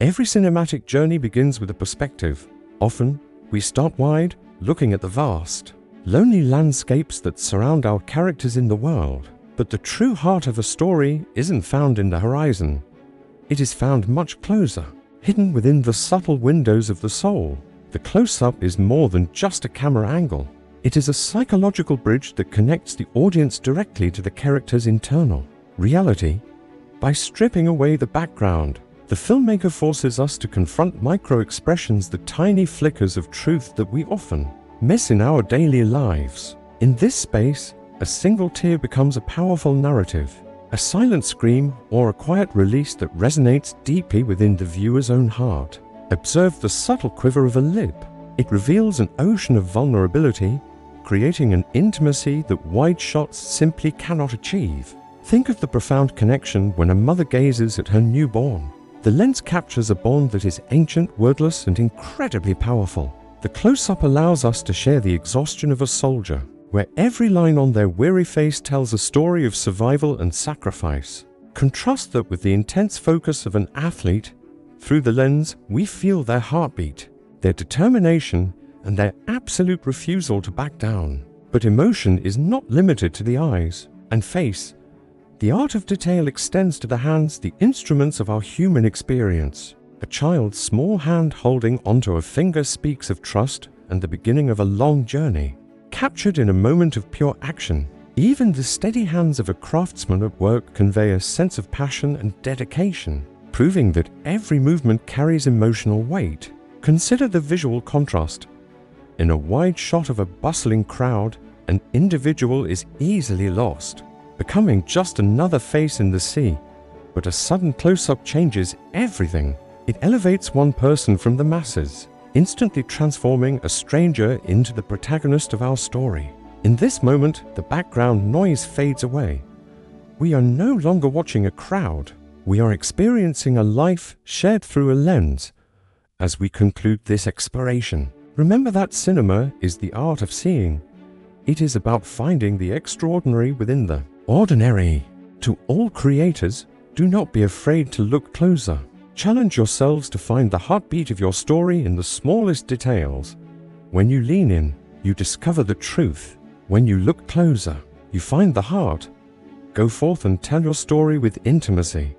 Every cinematic journey begins with a perspective. Often, we start wide, looking at the vast, lonely landscapes that surround our characters in the world. But the true heart of a story isn't found in the horizon. It is found much closer, hidden within the subtle windows of the soul. The close-up is more than just a camera angle. It is a psychological bridge that connects the audience directly to the character's internal reality. By stripping away the background, the filmmaker forces us to confront micro-expressions, the tiny flickers of truth that we often miss in our daily lives. In this space, a single tear becomes a powerful narrative, a silent scream or a quiet release that resonates deeply within the viewer's own heart. Observe the subtle quiver of a lip. It reveals an ocean of vulnerability, creating an intimacy that wide shots simply cannot achieve. Think of the profound connection when a mother gazes at her newborn. The lens captures a bond that is ancient, wordless, and incredibly powerful. The close-up allows us to share the exhaustion of a soldier, where every line on their weary face tells a story of survival and sacrifice. Contrast that with the intense focus of an athlete. Through the lens, we feel their heartbeat, their determination, and their absolute refusal to back down. But emotion is not limited to the eyes and face. The art of detail extends to the hands, the instruments of our human experience. A child's small hand holding onto a finger speaks of trust and the beginning of a long journey, captured in a moment of pure action. Even the steady hands of a craftsman at work convey a sense of passion and dedication, proving that every movement carries emotional weight. Consider the visual contrast. In a wide shot of a bustling crowd, an individual is easily lost, becoming just another face in the sea. But a sudden close-up changes everything. It elevates one person from the masses, instantly transforming a stranger into the protagonist of our story. In this moment, the background noise fades away. We are no longer watching a crowd. We are experiencing a life shared through a lens. As we conclude this exploration, remember that cinema is the art of seeing. It is about finding the extraordinary within the ordinary. To all creators, do not be afraid to look closer. Challenge yourselves to find the heartbeat of your story in the smallest details. When you lean in, you discover the truth. When you look closer, you find the heart. Go forth and tell your story with intimacy.